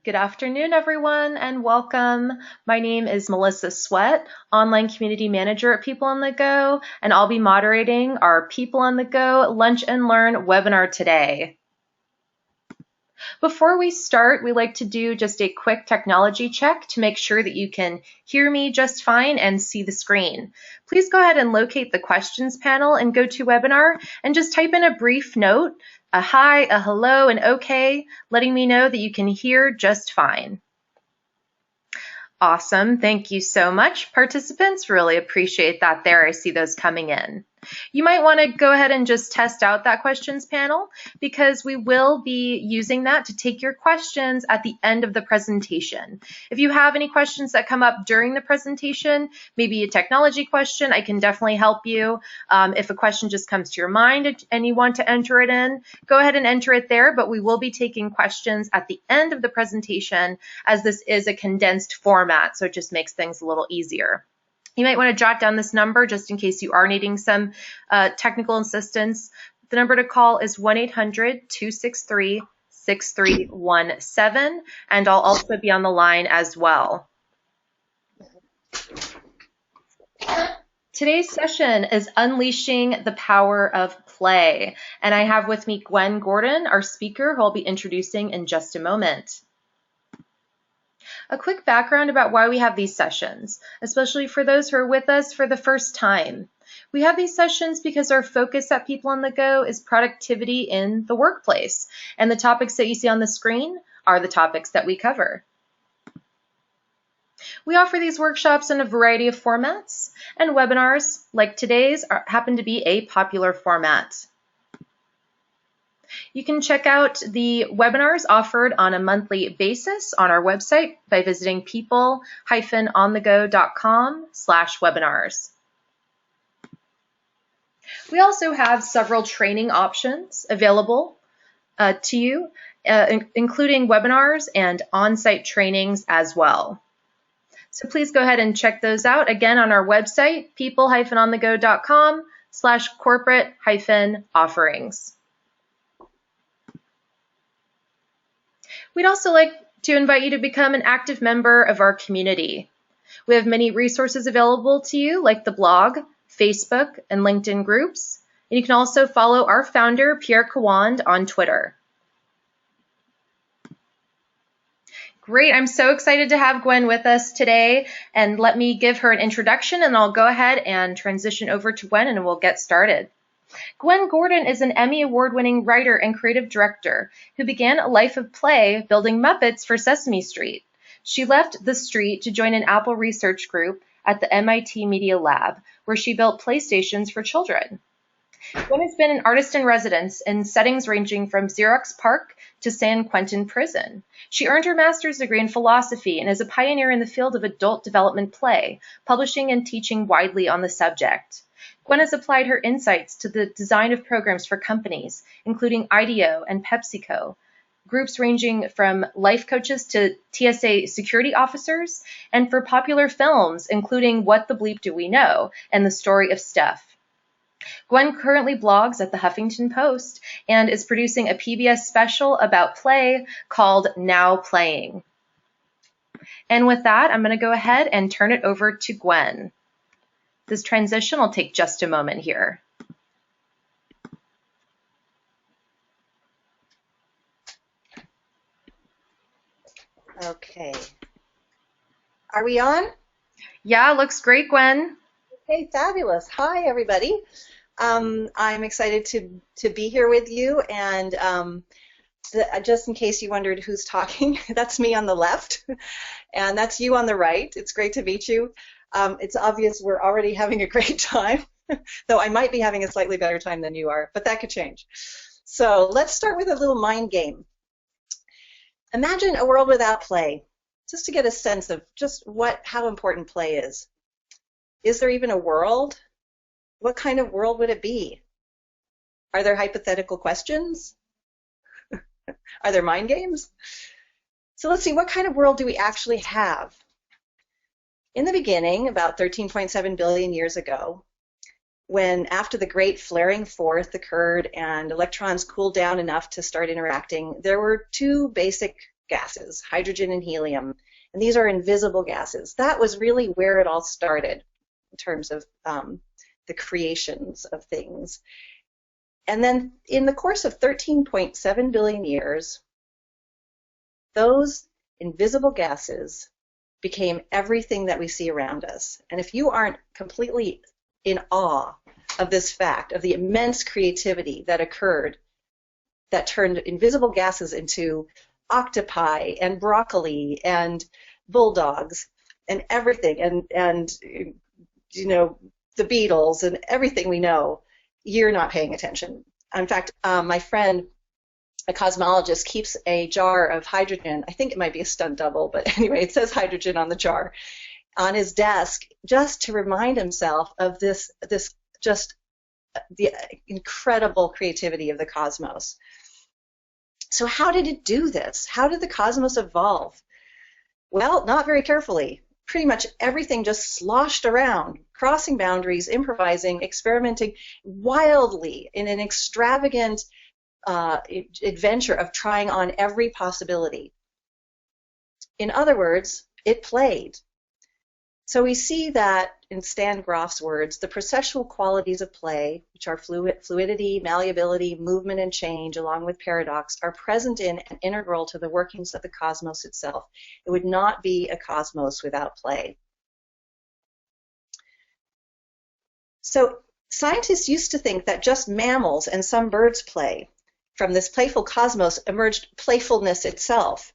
Good afternoon, everyone, and welcome. My name is Melissa Sweat, Online Community Manager at People on the Go, and I'll be moderating our People on the Go Lunch and Learn webinar today. Before we start, we like to do just a quick technology check to make sure that you can hear me just fine and see the screen. Please go ahead and locate the questions panel in GoToWebinar and just type in a brief note, a hi, a hello, and okay, letting me know that you can hear just fine. Awesome, thank you so much, participants. Really appreciate that there. I see those coming in. You might want to go ahead and just test out that questions panel because we will be using that to take your questions at the end of the presentation. If you have any questions that come up during the presentation, maybe a technology question, I can definitely help you. If a question just comes to your mind and you want to enter it in, go ahead and enter it there, but we will be taking questions at the end of the presentation as this is a condensed format, so it just makes things a little easier. You might want to jot down this number just in case you are needing some technical assistance. The number to call is 1-800-263-6317, and I'll also be on the line as well. Today's session is Unleashing the Power of Play, and I have with me Gwen Gordon, our speaker, who I'll be introducing in just a moment. A quick background about why we have these sessions, especially for those who are with us for the first time. We have these sessions because our focus at People on the Go is productivity in the workplace, and the topics that you see on the screen are the topics that we cover. We offer these workshops in a variety of formats, and webinars like today's happen to be a popular format. You can check out the webinars offered on a monthly basis on our website by visiting people-onthego.com/webinars. We also have several training options available to you, including webinars and on-site trainings as well. So please go ahead and check those out again on our website, people-onthego.com/corporate-offerings. We'd also like to invite you to become an active member of our community. We have many resources available to you, like the blog, Facebook, and LinkedIn groups. And you can also follow our founder, Pierre Kawand, on Twitter. Great, I'm so excited to have Gwen with us today. And let me give her an introduction, and I'll go ahead and transition over to Gwen, and we'll get started. Gwen Gordon is an Emmy Award-winning writer and creative director who began a life of play building Muppets for Sesame Street. She left the street to join an Apple research group at the MIT Media Lab, where she built playstations for children. Gwen has been an artist in residence in settings ranging from Xerox PARC to San Quentin Prison. She earned her master's degree in philosophy and is a pioneer in the field of adult development play, publishing and teaching widely on the subject. Gwen has applied her insights to the design of programs for companies, including IDEO and PepsiCo, groups ranging from life coaches to TSA security officers, and for popular films, including What the Bleep Do We Know and The Story of Stuff. Gwen currently blogs at the Huffington Post and is producing a PBS special about play called Now Playing. And with that, I'm going to go ahead and turn it over to Gwen. This transition will take just a moment here. Okay. Are we on? Yeah, looks great, Gwen. Okay, fabulous. Hi, everybody. I'm excited to be here with you, and just in case you wondered who's talking, that's me on the left, and that's you on the right. It's great to meet you. It's obvious we're already having a great time, though I might be having a slightly better time than you are, but that could change. So let's start with a little mind game. Imagine a world without play, just to get a sense of just how important play is. Is there even a world? What kind of world would it be? Are there hypothetical questions? Are there mind games? So let's see, what kind of world do we actually have? In the beginning, about 13.7 billion years ago, when after the great flaring forth occurred and electrons cooled down enough to start interacting, there were two basic gases, hydrogen and helium, and these are invisible gases. That was really where it all started in terms of the creations of things. And then in the course of 13.7 billion years, those invisible gases became everything that we see around us. And if you aren't completely in awe of this fact, of the immense creativity that occurred, that turned invisible gases into octopi and broccoli and bulldogs and everything, and you know, the Beatles and everything we know, you're not paying attention. In fact, my friend, a cosmologist, keeps a jar of hydrogen. I think it might be a stunt double, but anyway, it says hydrogen on the jar on his desk, just to remind himself of this just the incredible creativity of the cosmos. So how did it do this? How did the cosmos evolve? Well, not very carefully. Pretty much everything just sloshed around, crossing boundaries, improvising, experimenting wildly in an extravagant adventure of trying on every possibility. In other words, it played. So we see that, in Stan Grof's words, the processual qualities of play, which are fluidity, malleability, movement, and change, along with paradox, are present in and integral to the workings of the cosmos itself. It would not be a cosmos without play. So scientists used to think that just mammals and some birds play. From this playful cosmos emerged playfulness itself.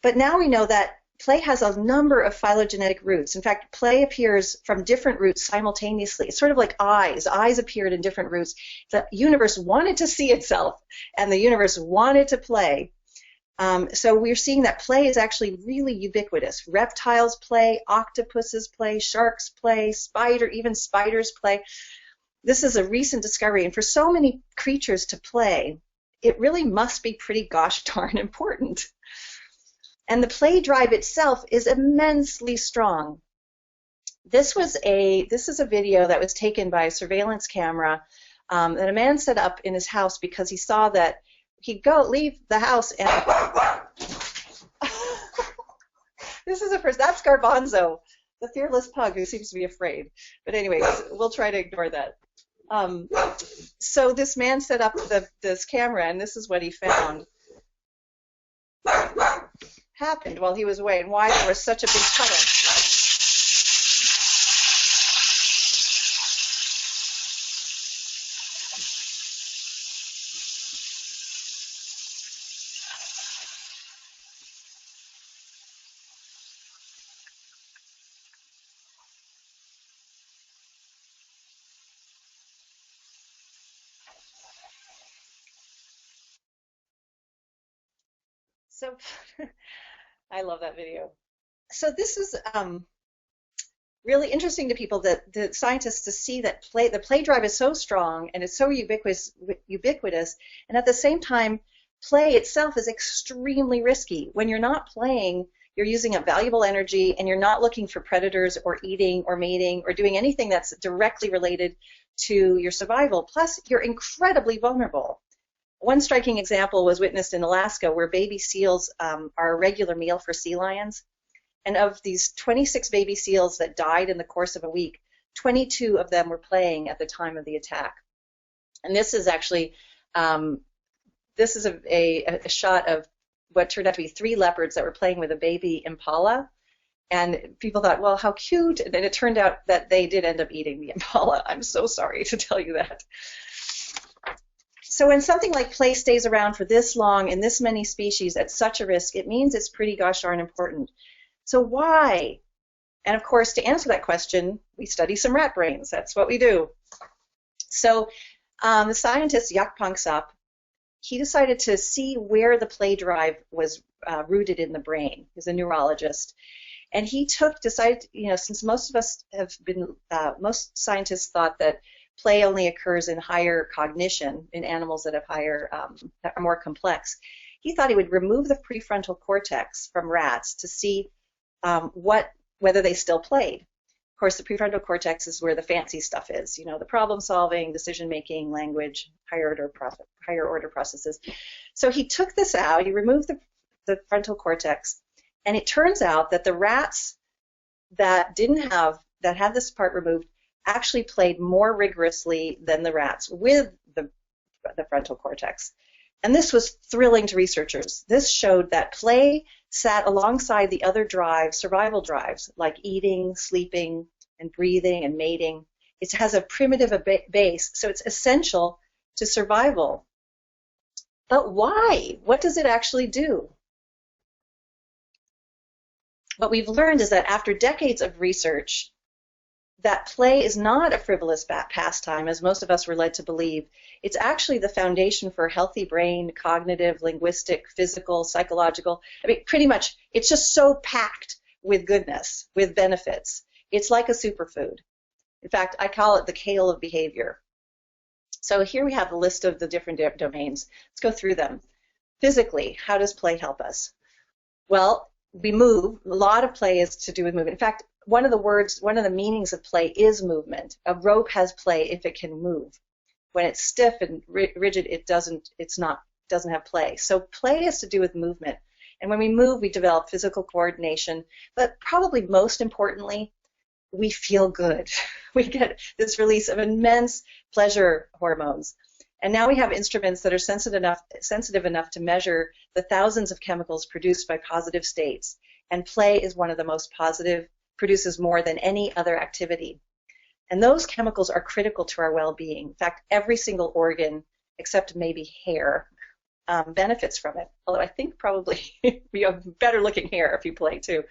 But now we know that play has a number of phylogenetic roots. In fact, play appears from different roots simultaneously. It's sort of like eyes. Eyes appeared in different roots. The universe wanted to see itself, and the universe wanted to play. So we're seeing that play is actually really ubiquitous. Reptiles play, octopuses play, sharks play, even spiders play. This is a recent discovery, and for so many creatures to play, it really must be pretty gosh darn important. And the play drive itself is immensely strong. This is a video that was taken by a surveillance camera that a man set up in his house because he saw that he'd leave the house and this is that's Garbanzo, the fearless pug who seems to be afraid. But anyways, we'll try to ignore that. So this man set up this camera, and this is what he found happened while he was away, and why there was such a big puddle. So I love that video. So this is really interesting to people, that the scientists, to see that the play drive is so strong and it's so ubiquitous, and at the same time, play itself is extremely risky. When you're not playing, you're using up valuable energy, and you're not looking for predators or eating or mating or doing anything that's directly related to your survival. Plus, you're incredibly vulnerable. One striking example was witnessed in Alaska, where baby seals are a regular meal for sea lions. And of these 26 baby seals that died in the course of a week, 22 of them were playing at the time of the attack. And this is actually, this is a shot of what turned out to be 3 leopards that were playing with a baby impala. And people thought, well, how cute. And then it turned out that they did end up eating the impala. I'm so sorry to tell you that. So when something like play stays around for this long in this many species at such a risk, it means it's pretty gosh darn important. So why? And of course, to answer that question, we study some rat brains. That's what we do. So the scientist Jaak Panksepp, he decided to see where the play drive was rooted in the brain. He's a neurologist. And he decided, since most of us have been, most scientists thought that play only occurs in higher cognition, in animals that have that are more complex. He thought he would remove the prefrontal cortex from rats to see whether they still played. Of course, the prefrontal cortex is where the fancy stuff is, the problem solving, decision making, language, higher order processes. So he took this out. He removed the frontal cortex. And it turns out that the rats that had this part removed actually played more rigorously than the rats with the frontal cortex. And this was thrilling to researchers. This showed that play sat alongside the other drives, survival drives, like eating, sleeping, and breathing and mating. It has a primitive base, so it's essential to survival. But why? What does it actually do? What we've learned is that after decades of research, that play is not a frivolous pastime, as most of us were led to believe. It's actually the foundation for a healthy brain, cognitive, linguistic, physical, psychological. I mean, pretty much, it's just so packed with goodness, with benefits. It's like a superfood. In fact, I call it the kale of behavior. So here we have a list of the different domains. Let's go through them. Physically, how does play help us? Well, we move. A lot of play is to do with movement. In fact, one of the meanings of play is movement. A rope has play if it can move. When it's stiff and rigid, it doesn't have play. So play has to do with movement. And when we move, we develop physical coordination. But probably most importantly, we feel good. We get this release of immense pleasure hormones. And now we have instruments that are sensitive enough to measure the thousands of chemicals produced by positive states. And play is one of the most positive, produces more than any other activity. And those chemicals are critical to our well-being. In fact, every single organ, except maybe hair, benefits from it. Although I think probably you have better looking hair if you play too.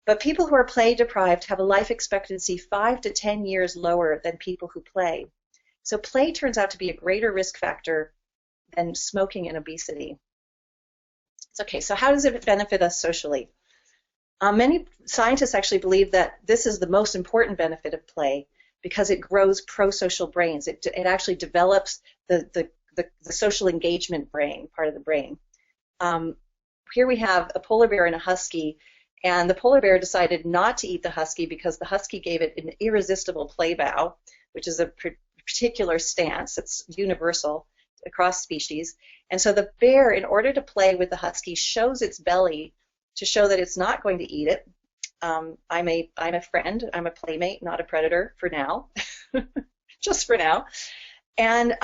But people who are play deprived have a life expectancy 5 to 10 years lower than people who play. So play turns out to be a greater risk factor than smoking and obesity. Okay, so how does it benefit us socially? Many scientists actually believe that this is the most important benefit of play because it grows pro-social brains. It actually develops the social engagement brain, part of the brain. Here we have a polar bear and a husky, and the polar bear decided not to eat the husky because the husky gave it an irresistible play bow, which is a particular stance. It's universal across species. And so the bear, in order to play with the husky, shows its belly to show that it's not going to eat it. I'm a friend. I'm a playmate, not a predator for now, just for now. And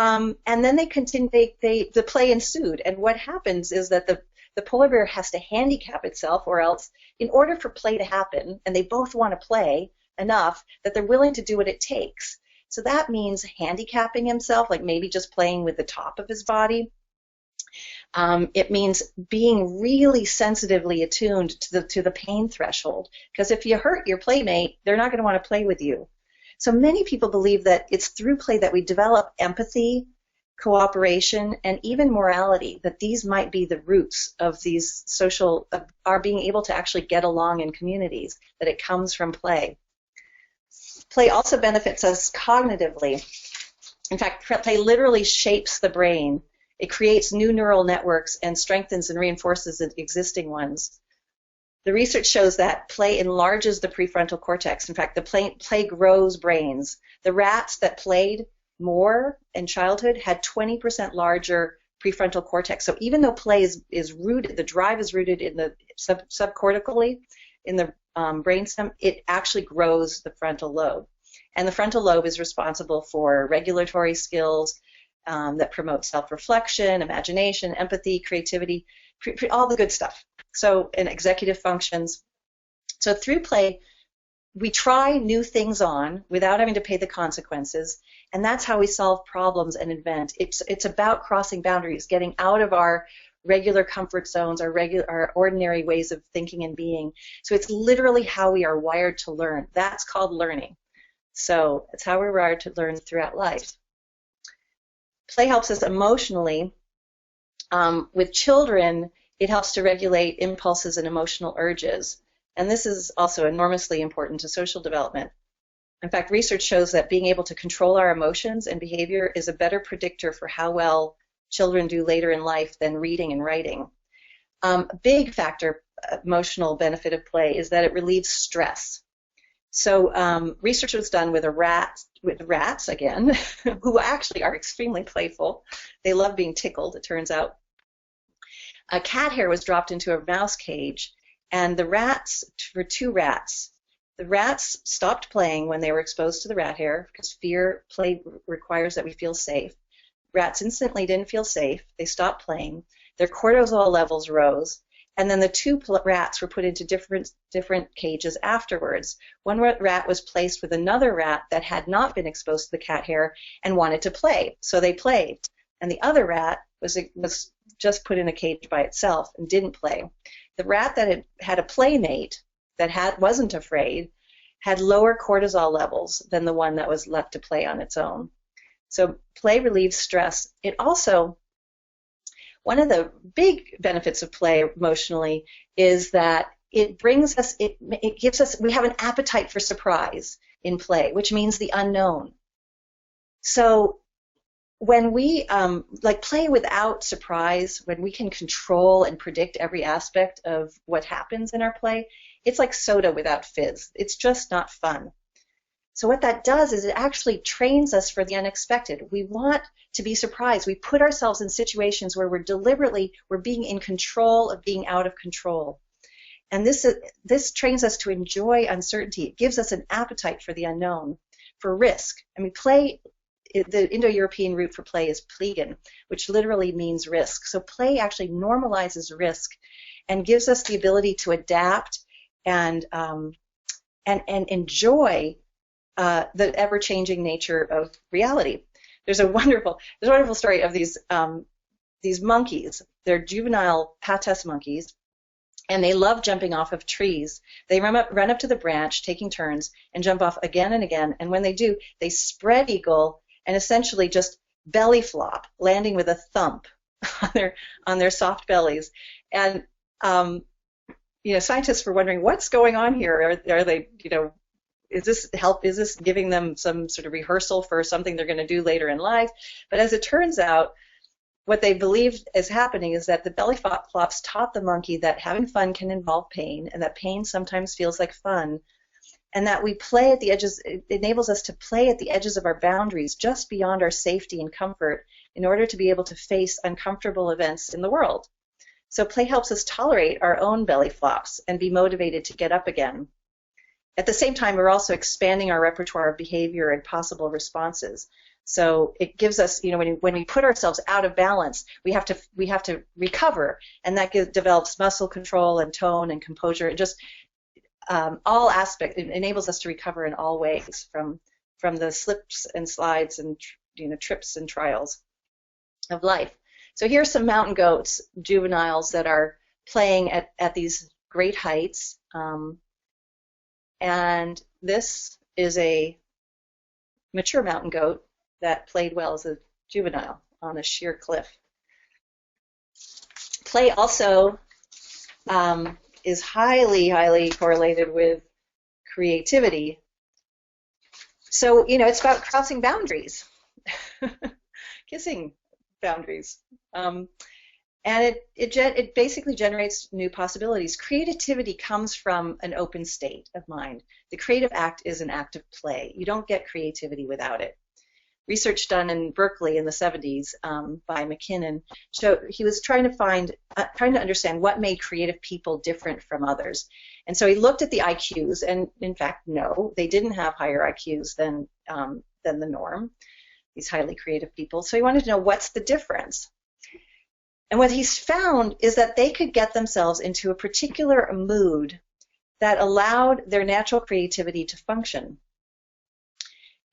then they continue. The play ensued. And what happens is that the polar bear has to handicap itself, or else, in order for play to happen, and they both want to play enough that they're willing to do what it takes. So that means handicapping himself, like maybe just playing with the top of his body. It means being really sensitively attuned to the pain threshold, because if you hurt your playmate, they're not going to want to play with you. So many people believe that it's through play that we develop empathy, cooperation, and even morality, that these might be the roots of these social, our being able to actually get along in communities, that it comes from play. Play also benefits us cognitively. In fact, play literally shapes the brain. It creates new neural networks and strengthens and reinforces the existing ones. The research shows that play enlarges the prefrontal cortex. In fact, the play grows brains. The rats that played more in childhood had 20% larger prefrontal cortex. So even though play is rooted, the drive is rooted in the subcortically, in the brainstem, it actually grows the frontal lobe. And the frontal lobe is responsible for regulatory skills, that promote self-reflection, imagination, empathy, creativity, all the good stuff. So, and executive functions. So through play, we try new things on without having to pay the consequences, and that's how we solve problems and invent. It's about crossing boundaries, getting out of our regular comfort zones, our ordinary ways of thinking and being. So it's literally how we are wired to learn. That's called learning. So it's how we're wired to learn throughout life. Play helps us emotionally. With children, it helps to regulate impulses and emotional urges. And this is also enormously important to social development. In fact, research shows that being able to control our emotions and behavior is a better predictor for how well children do later in life than reading and writing. A big factor, emotional benefit of play, is that it relieves stress. So research was done with rats again, who actually are extremely playful. They love being tickled, it turns out. a cat hair was dropped into a mouse cage, and the rats were two rats. The rats stopped playing when they were exposed to the rat hair because play requires that we feel safe. Rats instantly didn't feel safe. They stopped playing. Their cortisol levels rose, and then the two rats were put into different cages afterwards. One rat was placed with another rat that had not been exposed to the cat hair and wanted to play, so they played. And the other rat was just put in a cage by itself and didn't play. The rat that had a playmate that wasn't afraid had lower cortisol levels than the one that was left to play on its own. So play relieves stress. It also, one of the big benefits of play emotionally is that it brings us, it gives us, we have an appetite for surprise in play, which means the unknown. So when we play without surprise, when we can control and predict every aspect of what happens in our play, it's like soda without fizz. It's just not fun. So what that does is it actually trains us for the unexpected. We want to be surprised. We put ourselves in situations where we're being in control of being out of control. And this trains us to enjoy uncertainty. It gives us an appetite for the unknown, for risk. I mean, play, the Indo-European root for play is plegan, which literally means risk. So play actually normalizes risk and gives us the ability to adapt and enjoy the ever-changing nature of reality. There's a wonderful story of these monkeys. They're juvenile patas monkeys, and they love jumping off of trees. They run up to the branch, taking turns, and jump off again and again. And when they do, they spread eagle and essentially just belly flop, landing with a thump on their soft bellies. And scientists were wondering what's going on here. Are they, is this giving them some sort of rehearsal for something they're going to do later in life? But as it turns out, what they believe is happening is that the belly flops taught the monkey that having fun can involve pain, and that pain sometimes feels like fun, and that we play at the edges. It enables us to play at the edges of our boundaries, just beyond our safety and comfort, in order to be able to face uncomfortable events in the world. So play helps us tolerate our own belly flops and be motivated to get up again. At the same time, we're also expanding our repertoire of behavior and possible responses. So it gives us, when we put ourselves out of balance, we have to recover, and that develops muscle control and tone and composure. It just all aspects. It enables us to recover in all ways from the slips and slides and trips and trials of life. So here's some mountain goats, juveniles, that are playing at these great heights. And this is a mature mountain goat that played well as a juvenile on a sheer cliff. Play also is highly, highly correlated with creativity. So, it's about crossing boundaries, kissing boundaries. And it basically generates new possibilities. Creativity comes from an open state of mind. The creative act is an act of play. You don't get creativity without it. Research done in Berkeley in the 70s by McKinnon showed he was trying to understand what made creative people different from others. And so he looked at the IQs, and in fact, no, they didn't have higher IQs than the norm, these highly creative people. So he wanted to know, what's the difference? And what he's found is that they could get themselves into a particular mood that allowed their natural creativity to function.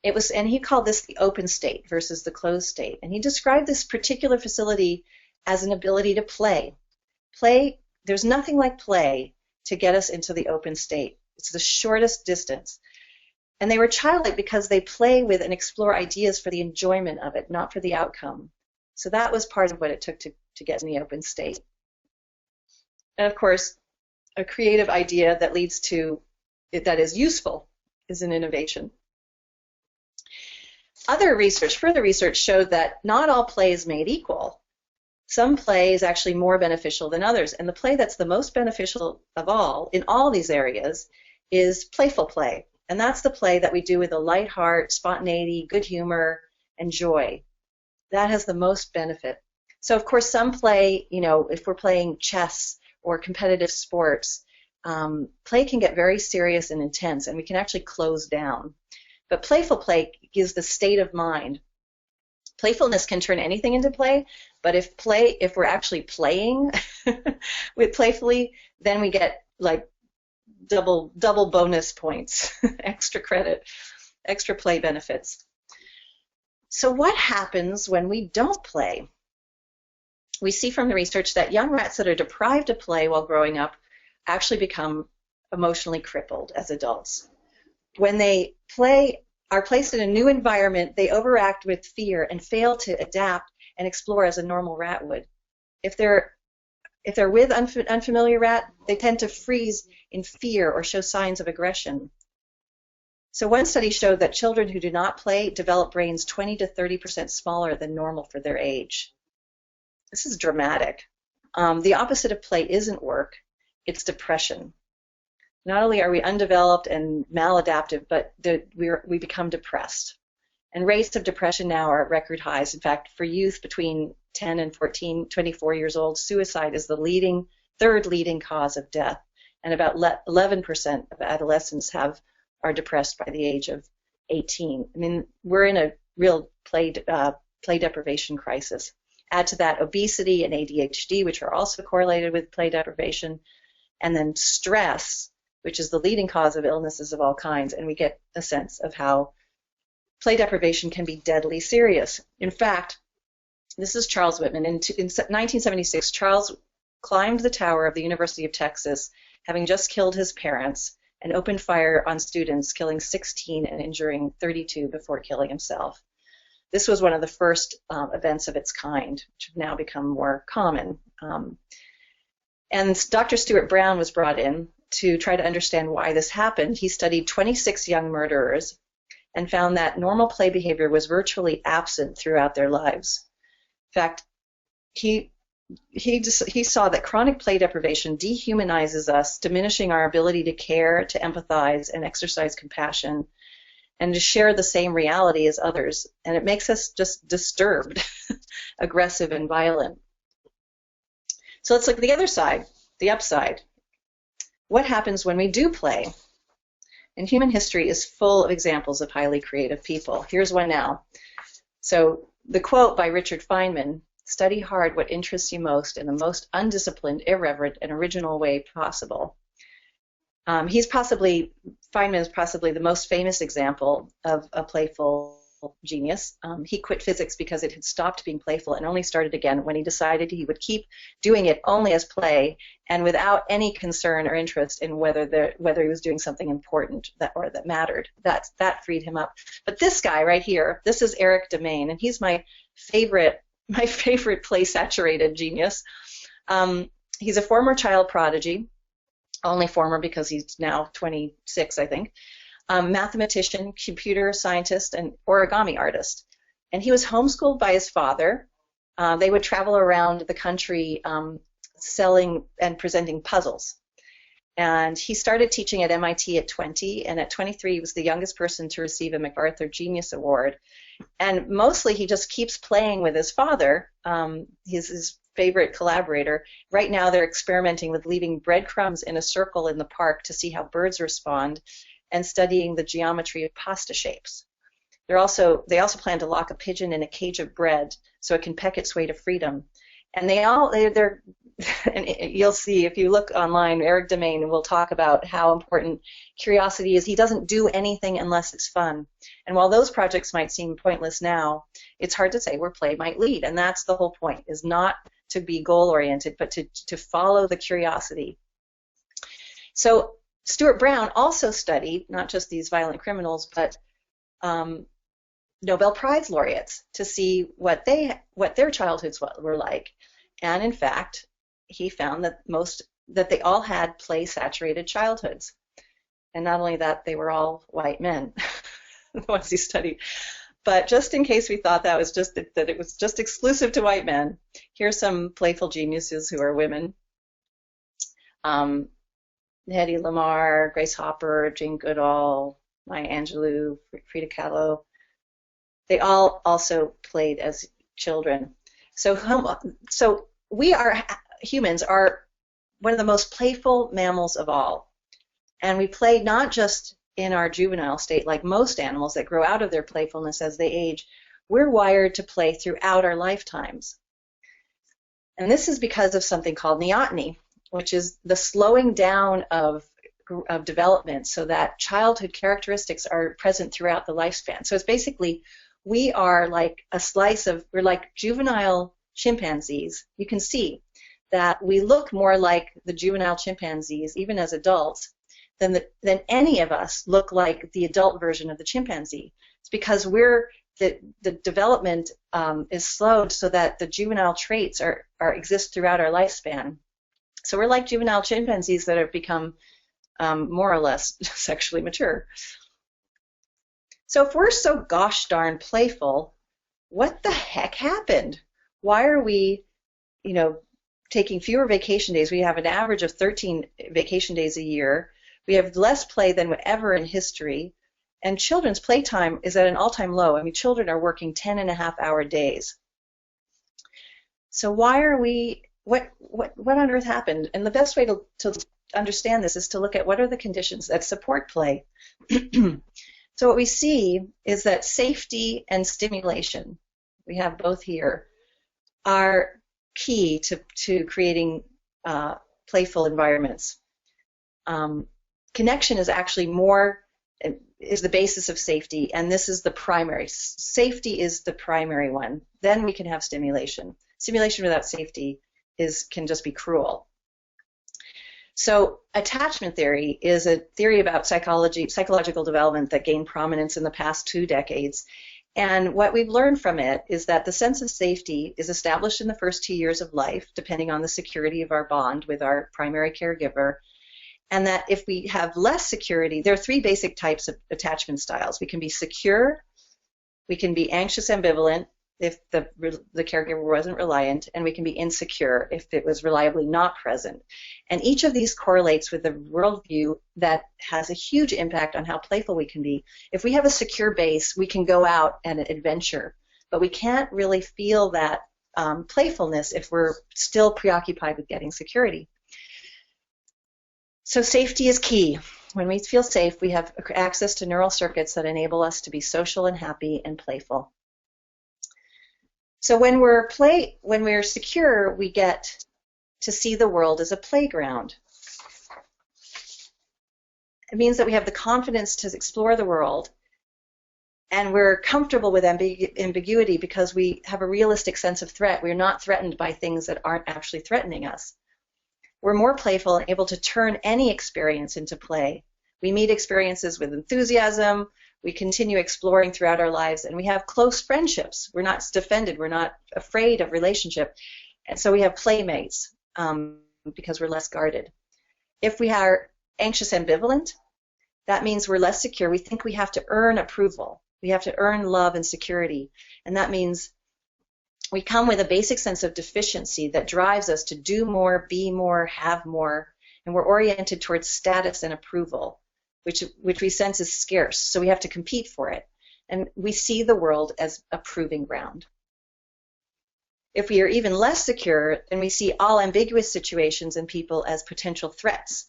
And he called this the open state versus the closed state. And he described this particular facility as an ability to play. There's nothing like play to get us into the open state. It's the shortest distance. And they were childlike because they play with and explore ideas for the enjoyment of it, not for the outcome. So that was part of what it took to get in the open state. And of course, a creative idea that leads to that is useful is an innovation. Further research showed that not all play is made equal. Some play is actually more beneficial than others, and the play that's the most beneficial of all in all these areas is playful play. And that's the play that we do with a light heart, spontaneity, good humor, and joy. That has the most benefit. So of course some play, if we're playing chess or competitive sports, play can get very serious and intense, and we can actually close down. But playful play gives the state of mind. Playfulness can turn anything into play, but if we're actually playing with playfully, then we get like double bonus points, extra credit, extra play benefits. So what happens when we don't play? We see from the research that young rats that are deprived of play while growing up actually become emotionally crippled as adults. When they are placed in a new environment, they overact with fear and fail to adapt and explore as a normal rat would. If they're with unfamiliar rat, they tend to freeze in fear or show signs of aggression. So one study showed that children who do not play develop brains 20 to 30% smaller than normal for their age. This is dramatic. The opposite of play isn't work, it's depression. Not only are we undeveloped and maladaptive, but we become depressed. And rates of depression now are at record highs. In fact, for youth between 10 and 24 years old, suicide is the third leading cause of death. And about 11% of adolescents are depressed by the age of 18. I mean, we're in a real play deprivation crisis. Add to that obesity and ADHD, which are also correlated with play deprivation, and then stress, which is the leading cause of illnesses of all kinds, and we get a sense of how play deprivation can be deadly serious. In fact, this is Charles Whitman. In 1976, Charles climbed the tower of the University of Texas, having just killed his parents, and opened fire on students, killing 16 and injuring 32 before killing himself. This was one of the first events of its kind, which have now become more common. And Dr. Stuart Brown was brought in to try to understand why this happened. He studied 26 young murderers and found that normal play behavior was virtually absent throughout their lives. In fact, he saw that chronic play deprivation dehumanizes us, diminishing our ability to care, to empathize, and exercise compassion, and to share the same reality as others. And it makes us just disturbed, aggressive, and violent. So let's look at the other side, the upside. What happens when we do play? And human history is full of examples of highly creative people. Here's one now. So the quote by Richard Feynman, "Study hard what interests you most in the most undisciplined, irreverent, and original way possible." Feynman is possibly the most famous example of a playful genius. He quit physics because it had stopped being playful and only started again when he decided he would keep doing it only as play and without any concern or interest in whether he was doing something important that mattered. That freed him up. But this guy right here, this is Eric Demain, and he's my favorite play-saturated genius. He's a former child prodigy, only former because he's now 26, I think. Mathematician, computer scientist, and origami artist. And he was homeschooled by his father. They would travel around the country selling and presenting puzzles. And he started teaching at MIT at 20, and at 23 he was the youngest person to receive a MacArthur Genius Award. And mostly he just keeps playing with his father, his favorite collaborator. Right now they're experimenting with leaving breadcrumbs in a circle in the park to see how birds respond, and studying the geometry of pasta shapes. They also plan to lock a pigeon in a cage of bread so it can peck its way to freedom. And they're and you'll see if you look online, Eric Demain will talk about how important curiosity is. He doesn't do anything unless it's fun. And while those projects might seem pointless now, it's hard to say where play might lead. And that's the whole point, is not to be goal-oriented, but to follow the curiosity. So Stuart Brown also studied not just these violent criminals, but Nobel Prize laureates to see what their childhoods were like. And in fact, he found that they all had play-saturated childhoods. And not only that, they were all white men, the ones he studied. But just in case we thought that it was just exclusive to white men, here's some playful geniuses who are women. Hedy Lamarr, Grace Hopper, Jane Goodall, Maya Angelou, Frida Kahlo. They all also played as children. So we are, humans are one of the most playful mammals of all. And we play not just in our juvenile state, like most animals that grow out of their playfulness as they age. We're wired to play throughout our lifetimes. And this is because of something called neoteny, which is the slowing down of development so that childhood characteristics are present throughout the lifespan. So it's basically, we are like we're like juvenile chimpanzees. You can see that we look more like the juvenile chimpanzees, even as adults, than any of us look like the adult version of the chimpanzee. It's because the development is slowed so that the juvenile traits exist throughout our lifespan. So we're like juvenile chimpanzees that have become more or less sexually mature. So if we're so gosh darn playful, what the heck happened? Why are we, taking fewer vacation days? We have an average of 13 vacation days a year. We have less play than ever in history. And children's playtime is at an all-time low. I mean, children are working 10.5-hour days. So why are we, what on earth happened? And the best way to understand this is to look at what are the conditions that support play. So what we see is that safety and stimulation, we have both here, are key to creating playful environments. Connection is actually is the basis of safety, and this is the primary. Safety is the primary one. Then we can have stimulation. Stimulation without safety can just be cruel. So attachment theory is a theory about psychological development that gained prominence in the past 2 decades. And what we've learned from it is that the sense of safety is established in the first 2 years of life, depending on the security of our bond with our primary caregiver. And that if we have less security, there are 3 basic types of attachment styles. We can be secure, we can be anxious ambivalent if the caregiver wasn't reliant, and we can be insecure if it was reliably not present. And each of these correlates with a worldview that has a huge impact on how playful we can be. If we have a secure base, we can go out and adventure, but we can't really feel that playfulness if we're still preoccupied with getting security. So safety is key. When we feel safe, we have access to neural circuits that enable us to be social and happy and playful. So when we're secure, we get to see the world as a playground. It means that we have the confidence to explore the world, and we're comfortable with ambiguity because we have a realistic sense of threat. We're not threatened by things that aren't actually threatening us. We're more playful and able to turn any experience into play. We meet experiences with enthusiasm. We continue exploring throughout our lives, and we have close friendships. We're not defended. We're not afraid of relationship. And so we have playmates because we're less guarded. If we are anxious ambivalent, that means we're less secure. We think we have to earn approval. We have to earn love and security. And that means we come with a basic sense of deficiency that drives us to do more, be more, have more, and we're oriented towards status and approval, which we sense is scarce, so we have to compete for it. And we see the world as a proving ground. If we are even less secure, then we see all ambiguous situations and people as potential threats.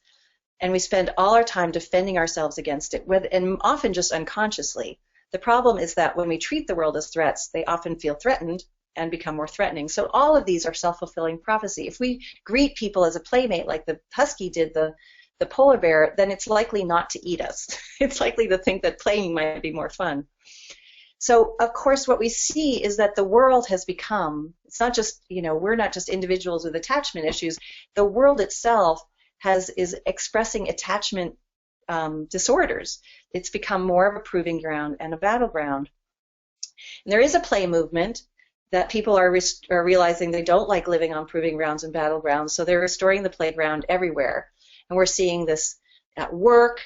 And we spend all our time defending ourselves against it, and often just unconsciously. The problem is that when we treat the world as threats, they often feel threatened and become more threatening. So all of these are self-fulfilling prophecy. If we greet people as a playmate like the husky did the polar bear, then it's likely not to eat us. It's likely to think that playing might be more fun. So, of course, what we see is that the world has become, it's not just, we're not just individuals with attachment issues. The world itself is expressing attachment disorders. It's become more of a proving ground and a battleground. And there is a play movement that people are realizing they don't like living on proving grounds and battlegrounds, so they're restoring the playground everywhere. And we're seeing this at work.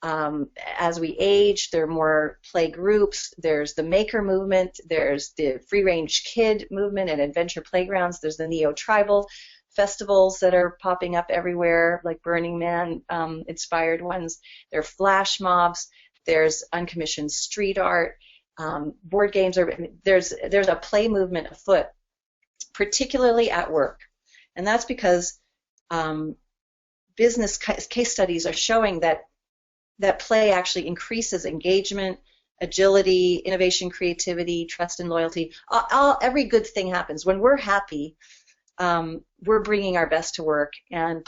As we age, there are more play groups. There's the maker movement. There's the free-range kid movement and adventure playgrounds. There's the neo-tribal festivals that are popping up everywhere, like Burning Man inspired ones. There are flash mobs. There's uncommissioned street art. Board games there's a play movement afoot particularly at work. And that's because business case studies are showing that play actually increases engagement, agility, innovation, creativity, trust, and loyalty. Every good thing happens. When we're happy, we're bringing our best to work. And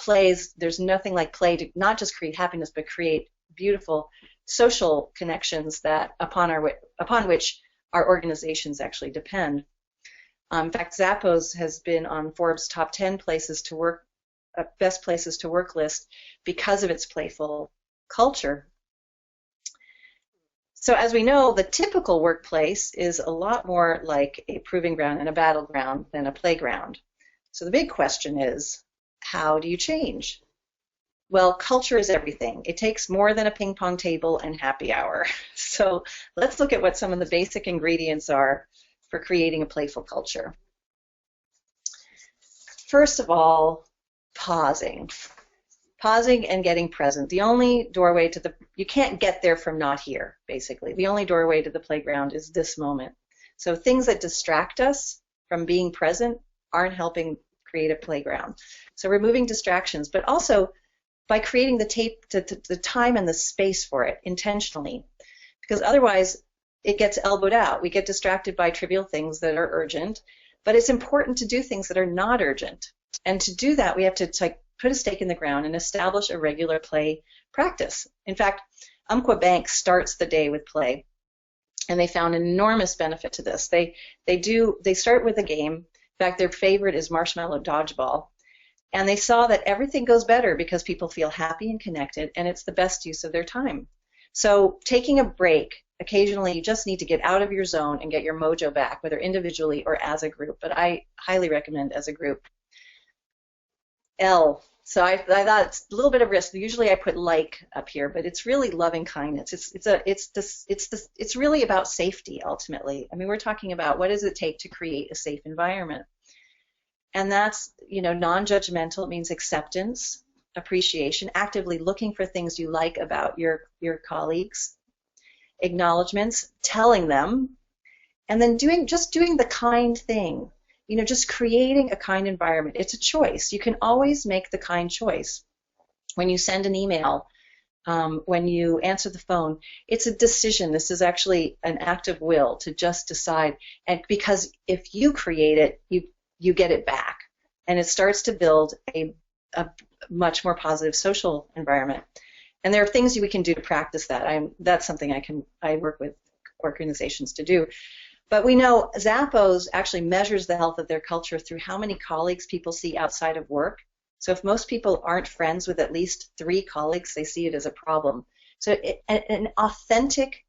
there's nothing like play to not just create happiness, but create beautiful social connections that upon which our organizations actually depend. In fact, Zappos has been on Forbes' top 10 places to work, best places to work list because of its playful culture. So as we know, the typical workplace is a lot more like a proving ground and a battleground than a playground. So the big question is, how do you change? Well, culture is everything. It takes more than a ping pong table and happy hour. So let's look at what some of the basic ingredients are for creating a playful culture. First of all, pausing. Pausing and getting present. The only doorway to you can't get there from not here, basically. The only doorway to the playground is this moment. So things that distract us from being present aren't helping create a playground. So removing distractions, but also by creating the time and the space for it intentionally, because otherwise it gets elbowed out. We get distracted by trivial things that are urgent, but it's important to do things that are not urgent. And to do that, we have to put a stake in the ground and establish a regular play practice. In fact, Umpqua Bank starts the day with play, and they found an enormous benefit to this. They start with a game. In fact, their favorite is marshmallow dodgeball. And they saw that everything goes better because people feel happy and connected, and it's the best use of their time. So taking a break, occasionally you just need to get out of your zone and get your mojo back, whether individually or as a group, but I highly recommend as a group. L. So I thought it's a little bit of risk. Usually I put like up here, but it's really loving kindness. It's really about safety ultimately. I mean, we're talking about what does it take to create a safe environment. And that's, non-judgmental. It means acceptance, appreciation, actively looking for things you like about your colleagues, acknowledgments, telling them, and then doing the kind thing. Just creating a kind environment. It's a choice. You can always make the kind choice. When you send an email, when you answer the phone, it's a decision. This is actually an act of will to just decide. And because if you create it, you get it back. And it starts to build a much more positive social environment. And there are things we can do to practice that. That's something I work with organizations to do. But we know Zappos actually measures the health of their culture through how many colleagues people see outside of work. So if most people aren't friends with at least 3 colleagues, they see it as a problem. So an authentic,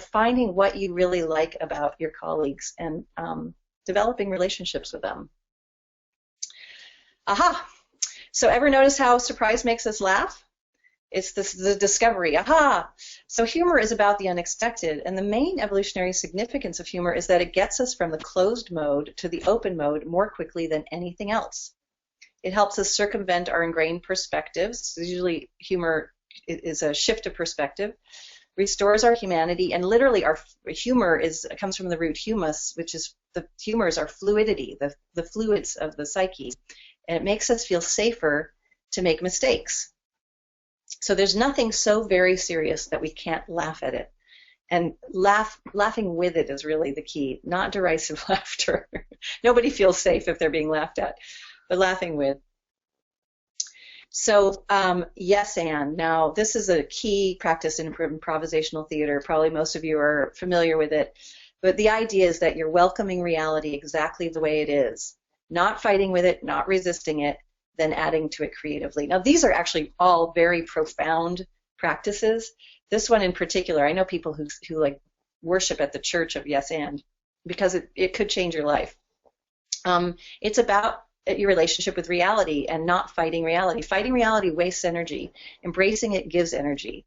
finding what you really like about your colleagues and developing relationships with them. Aha! So ever notice how surprise makes us laugh? It's the discovery. Aha! So humor is about the unexpected, and the main evolutionary significance of humor is that it gets us from the closed mode to the open mode more quickly than anything else. It helps us circumvent our ingrained perspectives. Usually humor is a shift of perspective, restores our humanity, and literally our humor comes from the root humus, which is the humors are fluidity, the fluids of the psyche, and it makes us feel safer to make mistakes. So there's nothing so very serious that we can't laugh at it. And laughing with it is really the key, not derisive laughter. Nobody feels safe if they're being laughed at, but laughing with. So yes and. Now this is a key practice in improvisational theater. Probably most of you are familiar with it. But the idea is that you're welcoming reality exactly the way it is, not fighting with it, not resisting it, then adding to it creatively. Now these are actually all very profound practices. This one in particular, I know people who like worship at the church of yes and, because it could change your life. It's about your relationship with reality and not fighting reality. Fighting reality wastes energy. Embracing it gives energy.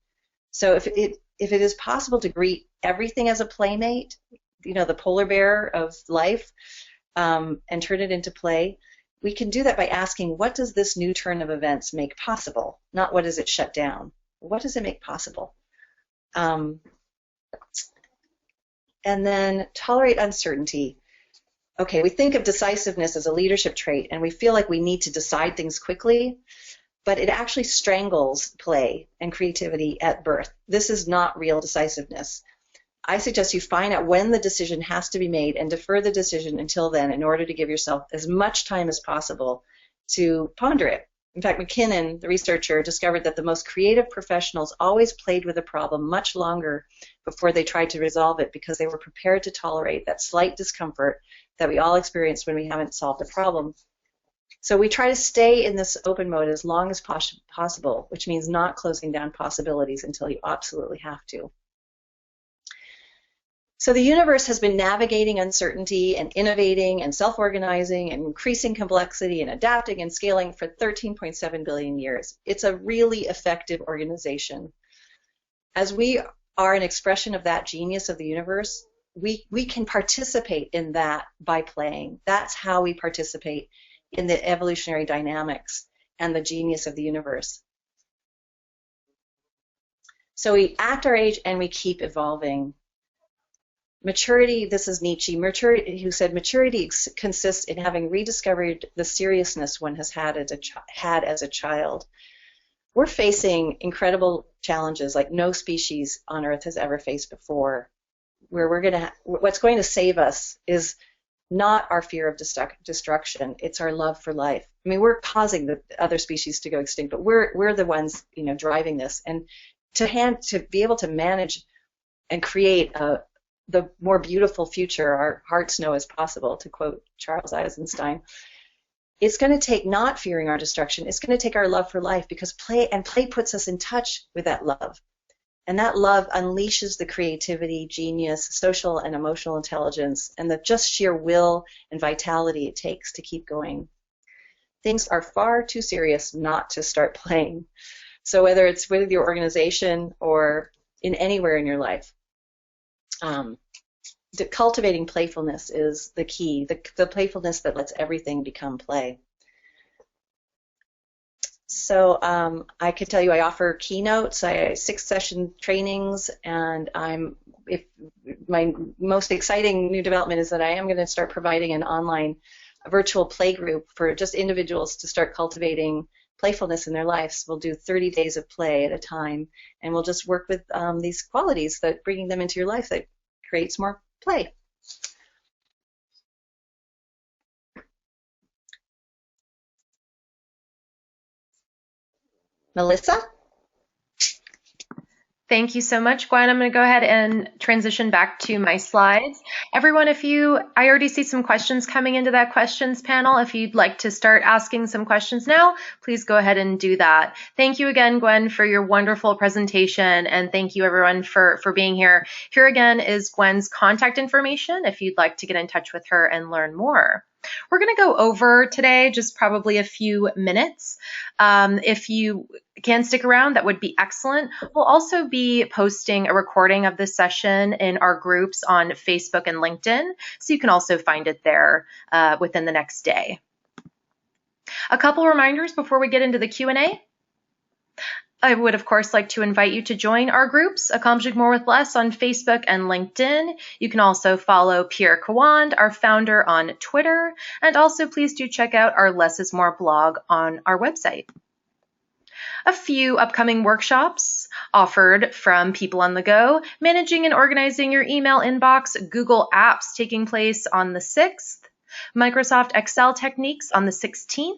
So if it is possible to greet everything as a playmate, the polar bear of life, and turn it into play, we can do that by asking, what does this new turn of events make possible? Not what does it shut down? What does it make possible? And then tolerate uncertainty. Okay, we think of decisiveness as a leadership trait, and we feel like we need to decide things quickly, but it actually strangles play and creativity at birth. This is not real decisiveness. I suggest you find out when the decision has to be made and defer the decision until then in order to give yourself as much time as possible to ponder it. In fact, McKinnon, the researcher, discovered that the most creative professionals always played with a problem much longer before they tried to resolve it because they were prepared to tolerate that slight discomfort that we all experience when we haven't solved a problem. So we try to stay in this open mode as long as possible, which means not closing down possibilities until you absolutely have to. So the universe has been navigating uncertainty and innovating and self-organizing and increasing complexity and adapting and scaling for 13.7 billion years. It's a really effective organization. As we are an expression of that genius of the universe, we can participate in that by playing. That's how we participate in the evolutionary dynamics and the genius of the universe. So we act our age and we keep evolving. Maturity, this is Nietzsche, who said maturity consists in having rediscovered the seriousness one has had as a child. We're facing incredible challenges like no species on Earth has ever faced before, where what's going to save us is not our fear of destruction, it's our love for life. I mean, we're causing the other species to go extinct, but we're the ones, driving this. And to be able to manage and create the more beautiful future our hearts know is possible, to quote Charles Eisenstein, it's going to take not fearing our destruction, it's going to take our love for life, because play puts us in touch with that love. And that love unleashes the creativity, genius, social and emotional intelligence, and the just sheer will and vitality it takes to keep going. Things are far too serious not to start playing. So whether it's with your organization or in anywhere in your life, cultivating playfulness is the key, the playfulness that lets everything become play. So I could tell you I offer keynotes, I 6-session trainings, and my most exciting new development is that I am going to start providing an online virtual play group for just individuals to start cultivating playfulness in their lives. We'll do 30 days of play at a time, and we'll just work with these qualities that bringing them into your life that creates more play. Melissa? Thank you so much, Gwen. I'm going to go ahead and transition back to my slides. Everyone, I already see some questions coming into that questions panel. If you'd like to start asking some questions now, please go ahead and do that. Thank you again, Gwen, for your wonderful presentation, and thank you everyone for being here. Here again is Gwen's contact information if you'd like to get in touch with her and learn more. We're going to go over today just probably a few minutes. If you can stick around, that would be excellent. We'll also be posting a recording of this session in our groups on Facebook and LinkedIn, so you can also find it there within the next day. A couple reminders before we get into the Q&A. I would, of course, like to invite you to join our groups, Accomplishing More with Less on Facebook and LinkedIn. You can also follow Pierre Kawand, our founder, on Twitter. And also, please do check out our Less is More blog on our website. A few upcoming workshops offered from People on the Go, managing and organizing your email inbox, Google Apps taking place on the 6th, Microsoft Excel techniques on the 16th,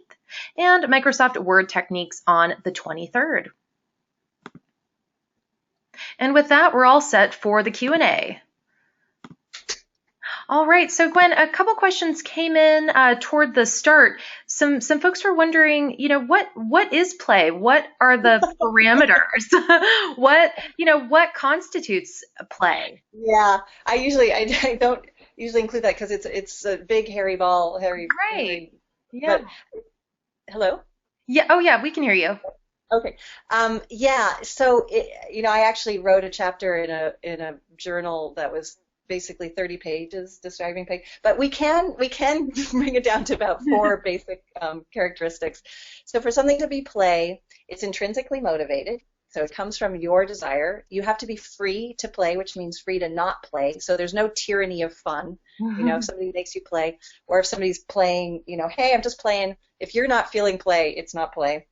and Microsoft Word techniques on the 23rd. And with that, we're all set for the Q&A. All right, so Gwen, a couple questions came in toward the start. Some folks were wondering, what is play? What are the parameters? What constitutes play? Yeah, I don't usually include that because it's a big hairy ball, Right. Yeah. But, hello? Yeah. Oh, yeah. We can hear you. Okay. Yeah. So I actually wrote a chapter in a journal that was basically 30 pages describing play, but we can bring it down to about 4 basic characteristics. So for something to be play, it's intrinsically motivated. So it comes from your desire. You have to be free to play, which means free to not play. So there's no tyranny of fun. If somebody makes you play, or if somebody's playing, hey, I'm just playing. If you're not feeling play, it's not play.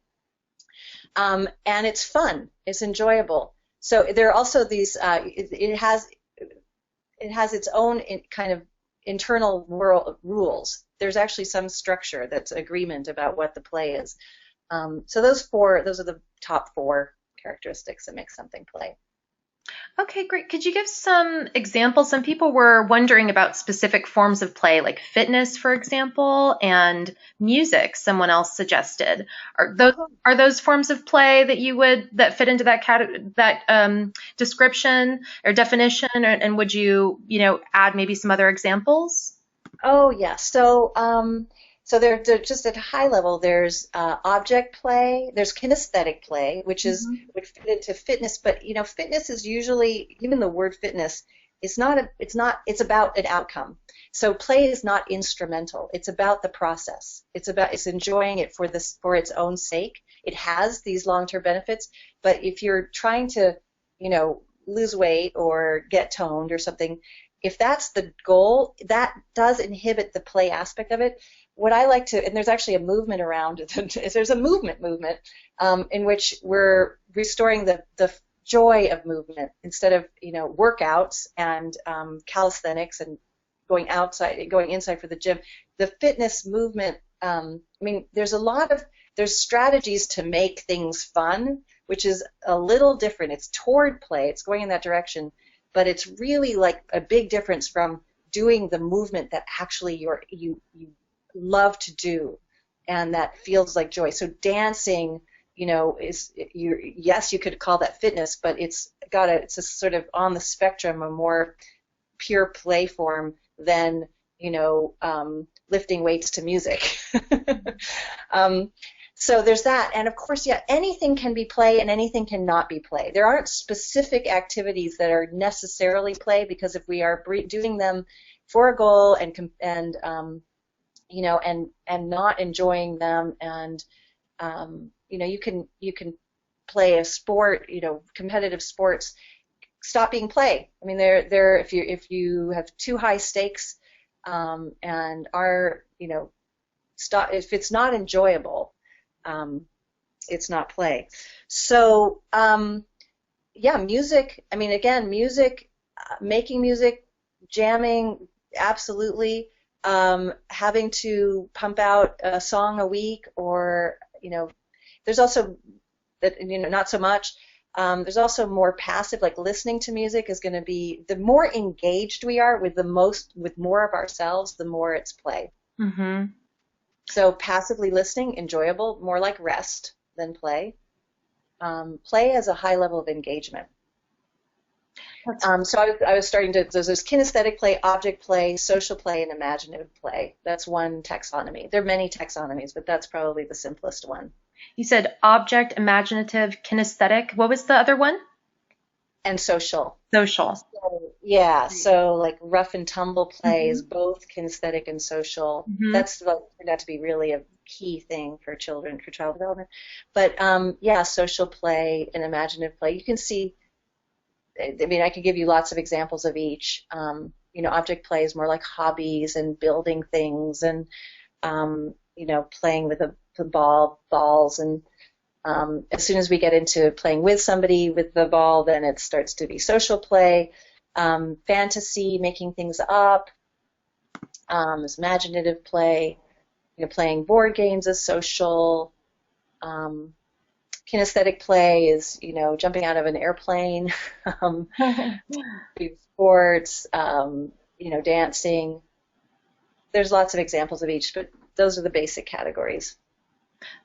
And it's fun. It's enjoyable. So there are also these. It has its own kind of internal rules. There's actually some structure that's agreement about what the play is. So those are the top 4 characteristics that make something play. Okay, great. Could you give some examples? Some people were wondering about specific forms of play, like fitness, for example, and music. Someone else suggested. Are those forms of play that fit into that description or definition? And would you add maybe some other examples? Oh, yeah. So they're just at a high level. There's object play. There's kinesthetic play, which would fit into fitness. But fitness is usually, even the word fitness, it's about an outcome. So play is not instrumental. It's about the process. It's enjoying it for its own sake. It has these long-term benefits. But if you're trying to lose weight or get toned or something, if that's the goal, that does inhibit the play aspect of it. What I like to, and there's actually a movement around it, there's a movement in which we're restoring the joy of movement instead of workouts and calisthenics and going inside for the gym. The fitness movement, there's strategies to make things fun, which is a little different. It's toward play, it's going in that direction, but it's really like a big difference from doing the movement that actually you love to do and that feels like joy. So dancing, yes, you could call that fitness, but it's a sort of on the spectrum, a more pure play form than lifting weights to music. So there's that, and of course, yeah, anything can be play and anything cannot be play. There aren't specific activities that are necessarily play, because if we are doing them for a goal and not enjoying them, and you can play a sport, competitive sports, stop being play. I mean, if you have too high stakes and are stop if it's not enjoyable. It's not play. So, yeah, music, music, making music, jamming, absolutely. Having to pump out a song a week, or, there's also, not so much. There's also more passive, like listening to music is going to be, the more engaged we are with more of ourselves, the more it's play. Mm-hmm. So passively listening, enjoyable, more like rest than play. Play has a high level of engagement. So I was starting to, there's kinesthetic play, object play, social play, and imaginative play. That's one taxonomy. There are many taxonomies, but that's probably the simplest one. You said object, imaginative, kinesthetic. What was the other one? And social. Social. So like rough and tumble play is both kinesthetic and social. Mm-hmm. That's turned out to be really a key thing for children, for child development. But social play and imaginative play. You can see, I could give you lots of examples of each. Object play is more like hobbies and building things and, playing with the balls, and as soon as we get into playing with somebody with the ball, then it starts to be social play. Fantasy, making things up, is imaginative play. Playing board games is social. Kinesthetic play is, jumping out of an airplane. Sports, dancing. There's lots of examples of each, but those are the basic categories.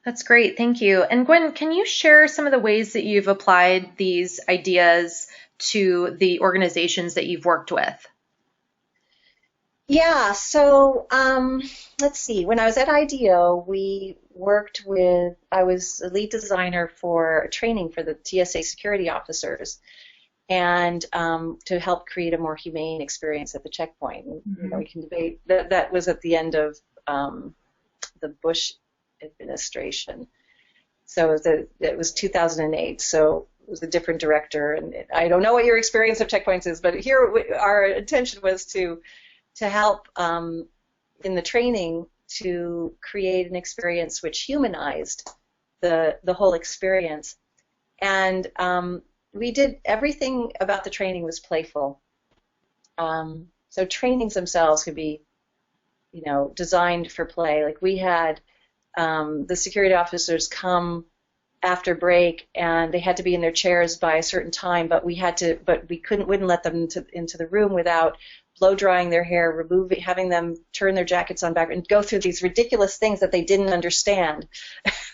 That's great. Thank you. And Gwen, can you share some of the ways that you've applied these ideas to the organizations that you've worked with? Yeah, so let's see. When I was at IDEO, I was a lead designer for training for the TSA security officers, and to help create a more humane experience at the checkpoint. Mm-hmm. We can debate. That was at the end of the Bush administration. So it was 2008. So was a different director, and I don't know what your experience of checkpoints is, but here our intention was to help in the training to create an experience which humanized the whole experience. And we did everything about the training was playful. So trainings themselves could be, designed for play. Like we had the security officers come after break, and they had to be in their chairs by a certain time, but we wouldn't let them into the room without blow drying their hair, having them turn their jackets on back, and go through these ridiculous things that they didn't understand.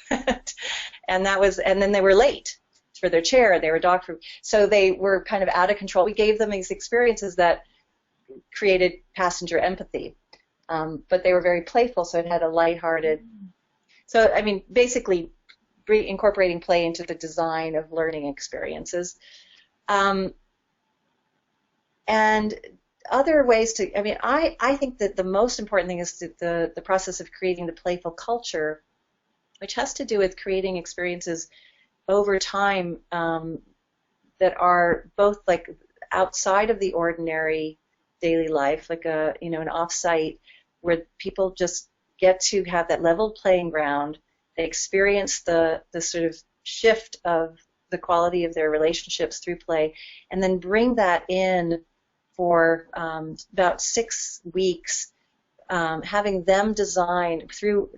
And then they were late for their chair. They were dog food, so they were kind of out of control. We gave them these experiences that created passenger empathy, but they were very playful, so it had a lighthearted. So I mean, basically, incorporating play into the design of learning experiences, and other ways to. I mean, I think that the most important thing is the process of creating the playful culture, which has to do with creating experiences over time that are both like outside of the ordinary daily life, like an off-site where people just get to have that leveled playing ground. They experience the sort of shift of the quality of their relationships through play, and then bring that in for about 6 weeks, having them design through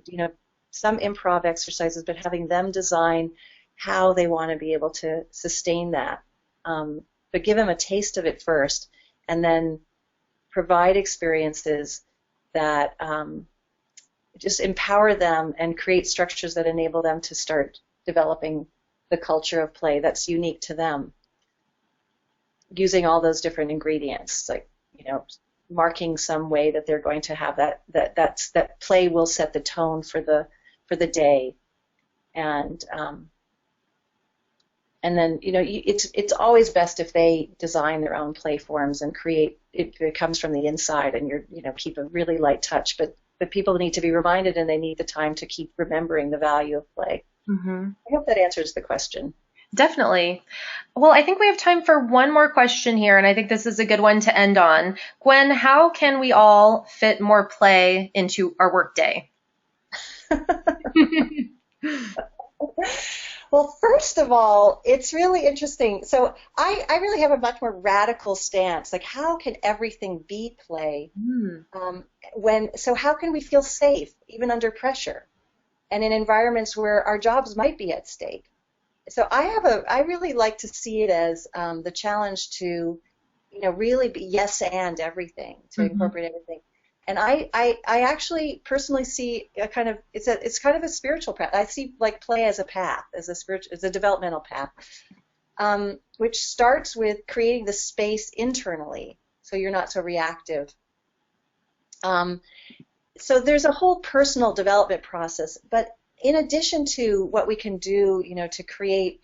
some improv exercises, but having them design how they want to be able to sustain that. But give them a taste of it first, and then provide experiences that just empower them and create structures that enable them to start developing the culture of play that's unique to them, using all those different ingredients, like marking some way that they're going to have that play will set the tone for the day, and then it's always best if they design their own play forms and create it comes from the inside, and keep a really light touch, but people need to be reminded, and they need the time to keep remembering the value of play. Mm-hmm. I hope that answers the question. Definitely. Well, I think we have time for one more question here, and I think this is a good one to end on. Gwen, how can we all fit more play into our workday? Well, first of all, it's really interesting. So I really have a much more radical stance. Like, how can everything be play? So how can we feel safe, even under pressure, and in environments where our jobs might be at stake? So I really like to see it as the challenge to, really be yes and everything, to incorporate everything. And I actually personally see a kind of it's kind of a spiritual path. I see like play as a path, as a developmental path, which starts with creating the space internally, so you're not so reactive. So there's a whole personal development process, but in addition to what we can do, to create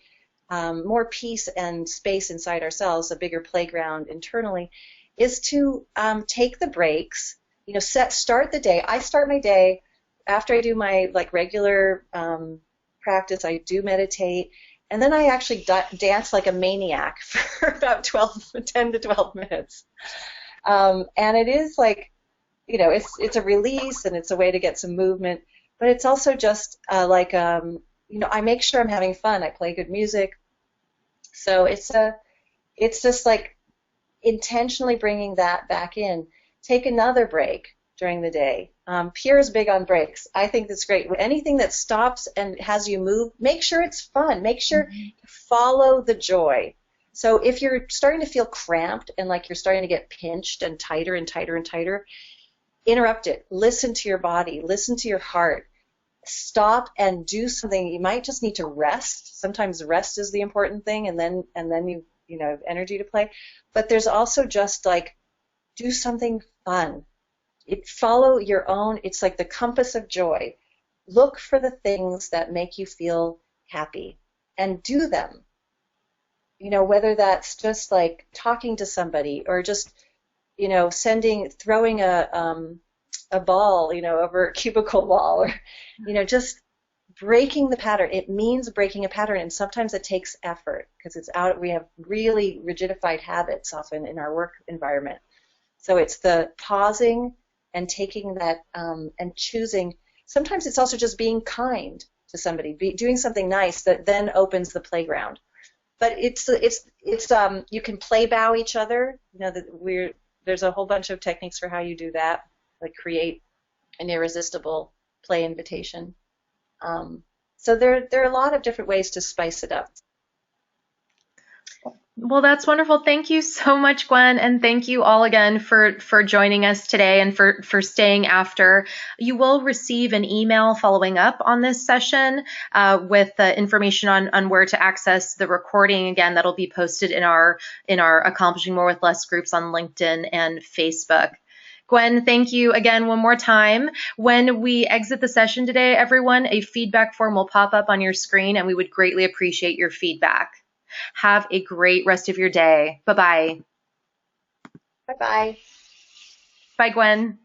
more peace and space inside ourselves, a bigger playground internally, is to take the breaks. Start the day. I start my day after I do my regular practice. I do meditate, and then I actually dance like a maniac for about 10 to 12 minutes. And it is it's a release, and it's a way to get some movement. But it's also just I make sure I'm having fun. I play good music, so it's just like intentionally bringing that back in. Take another break during the day. Pierre is big on breaks. I think that's great. Anything that stops and has you move, make sure it's fun. Make sure you follow the joy. So if you're starting to feel cramped and like you're starting to get pinched and tighter and tighter and tighter, interrupt it. Listen to your body. Listen to your heart. Stop and do something. You might just need to rest. Sometimes rest is the important thing, and then you have energy to play. But there's also just do something fun. Follow your own. It's like the compass of joy. Look for the things that make you feel happy and do them. Whether that's just like talking to somebody, or just throwing a ball over a cubicle wall, or just breaking the pattern. It means breaking a pattern, and sometimes it takes effort because it's out. We have really rigidified habits often in our work environment. So it's the pausing and taking that and choosing. Sometimes it's also just being kind to somebody, doing something nice that then opens the playground. But it's you can play bow each other. You know that there's a whole bunch of techniques for how you do that, like create an irresistible play invitation. So there are a lot of different ways to spice it up. Well, that's wonderful. Thank you so much, Gwen, and thank you all again for joining us today and for staying after. You will receive an email following up on this session with information on where to access the recording. Again, that'll be posted in our Accomplishing More with Less groups on LinkedIn and Facebook. Gwen, thank you again one more time. When we exit the session today, everyone, a feedback form will pop up on your screen, and we would greatly appreciate your feedback. Have a great rest of your day. Bye-bye. Bye-bye. Bye, Gwen.